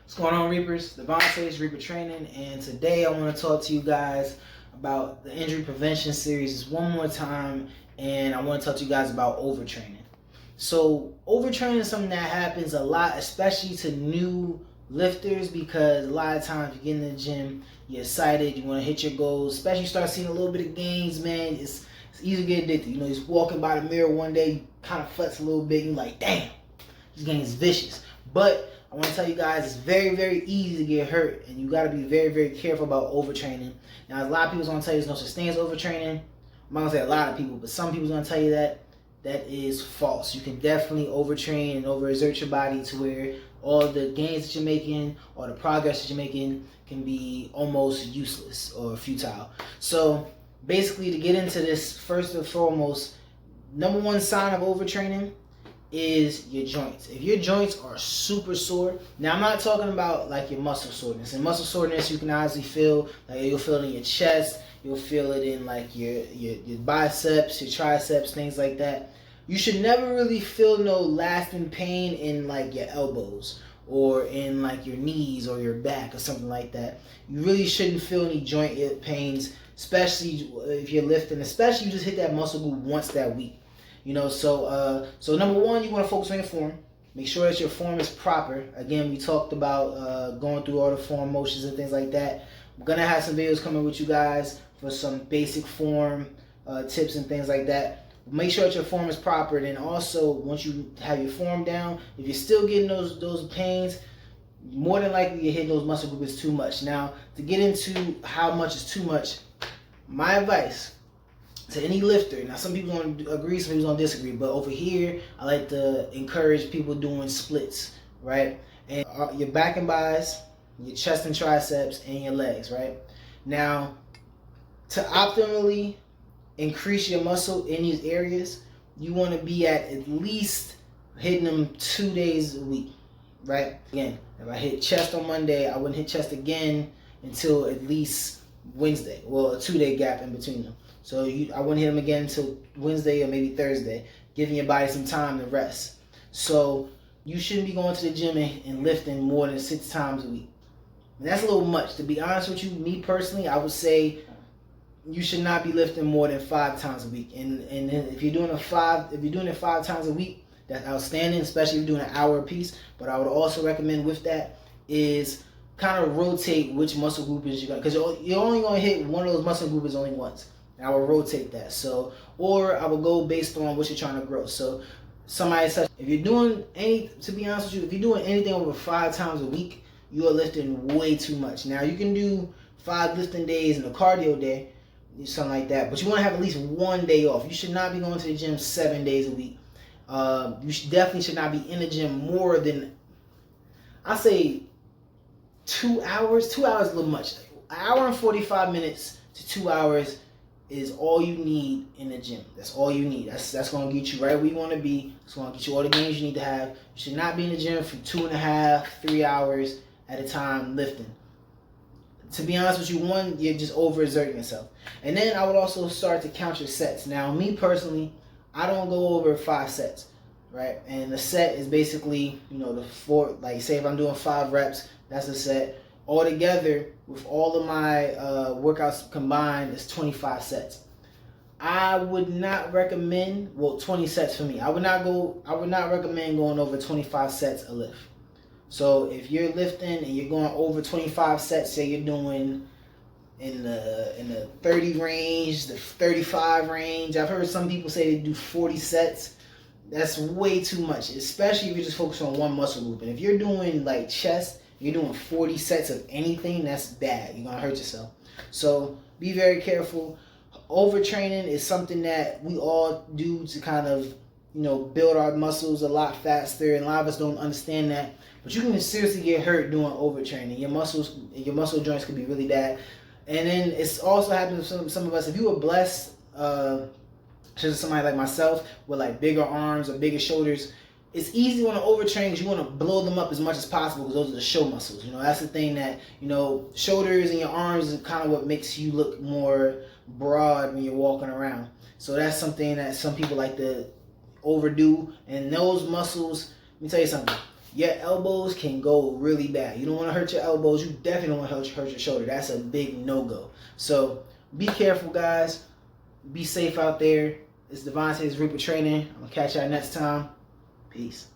What's going on, Reapers? Devontae, Reaper Training, and today I want to talk to you guys about the injury prevention series one more time, and I want to talk to you guys about overtraining. So, overtraining is something that happens a lot, especially to new lifters, because a lot of times you get in the gym, you're excited, you want to hit your goals, especially you start seeing a little bit of gains, man. It's easy to get addicted. You know, you're walking by the mirror one day, you kind of flex a little bit, and you're like, damn, this game is vicious. But I want to tell you guys, it's very, very easy to get hurt, and you got to be very, very careful about overtraining. Now, a lot of people's going to tell you there's no such thing as overtraining. I'm not going to say a lot of people, but some people's going to tell you that. That is false. You can definitely overtrain and overexert your body to where all the gains that you're making or the progress that you're making can be almost useless or futile. So, basically, to get into this, first and foremost, number one sign of overtraining is your joints. If your joints are super sore, now I'm not talking about like your muscle soreness. And muscle soreness you can obviously feel, like you'll feel it in your chest, you'll feel it in like your biceps, your triceps, things like that. You should never really feel no lasting pain in like your elbows or in like your knees or your back or something like that. You really shouldn't feel any joint pains, especially if you're lifting, especially if you just hit that muscle group once that week. You know, so number one, you want to focus on your form. Make sure that your form is proper. Again, we talked about going through all the form motions and things like that. I'm going to have some videos coming with you guys for some basic form tips and things like that. Make sure that your form is proper. Then also, once you have your form down, if you're still getting those pains, more than likely you're hitting those muscle groups too much. Now, to get into how much is too much, my advice to any lifter, now some people going to agree, some people going to disagree, but over here, I like to encourage people doing splits, right? And your back and bis, your chest and triceps, and your legs, right? Now, to optimally increase your muscle in these areas, you want to be at least hitting them 2 days a week, right? Again, if I hit chest on Monday, I wouldn't hit chest again until at least Wednesday. Well, a 2-day gap in between them. So I wouldn't hit them again until Wednesday or maybe Thursday, giving your body some time to rest. So you shouldn't be going to the gym and lifting more than 6 times a week. And that's a little much. To be honest with you, me personally, I would say you should not be lifting more than 5 times a week. And if you're doing it 5 times a week, that's outstanding, especially if you're doing an hour a piece. But I would also recommend with that is kind of rotate which muscle group is you're going, because you're only going to hit one of those muscle groups only once. And I will rotate that. So, or I will go based on what you're trying to grow. So somebody says, if you're doing to be honest with you, if you're doing anything over 5 times a week, you are lifting way too much. Now you can do 5 lifting days and a cardio day, something like that, but you want to have at least 1 day off. You should not be going to the gym 7 days a week. You definitely should not be in the gym more than, I say, 2 hours. 2 hours is a little much. An hour and 45 minutes to 2 hours is all you need in the gym. That's all you need. That's going to get you right where you want to be. It's going to get you all the gains you need to have. You should not be in the gym for 2.5, 3 hours at a time lifting. To be honest with you, one, you're just overexerting yourself. And then I would also start to count your sets. Now, me personally, I don't go over 5 sets, right? And the set is basically, you know, the 4, like say if I'm doing 5 reps, that's a set. Altogether, with all of my workouts combined, it's 25 sets. I would not recommend, 20 sets for me. I would not recommend going over 25 sets a lift. So if you're lifting and you're going over 25 sets, say you're doing in the 30 range, the 35 range. I've heard some people say they do 40 sets. That's way too much, especially if you're just focused on one muscle group. And if you're doing like chest, you're doing 40 sets of anything, that's bad. You're going to hurt yourself. So be very careful. Overtraining is something that we all do to kind of, you know, build our muscles a lot faster. And a lot of us don't understand that. But you can seriously get hurt doing overtraining. Your muscle joints can be really bad. And then it's also happens to some of us. If you were blessed, just somebody like myself with like bigger arms or bigger shoulders, it's easy when to overtrain because you want to blow them up as much as possible because those are the show muscles. You know, that's the thing that, you know, shoulders and your arms is kind of what makes you look more broad when you're walking around. So that's something that some people like to overdo. And those muscles, let me tell you something. your elbows can go really bad. You don't want to hurt your elbows. You definitely don't want to hurt your shoulder. That's a big no-go. So be careful, guys. Be safe out there. It's Devontae's Reaper Training. I'm going to catch y'all next time. Peace.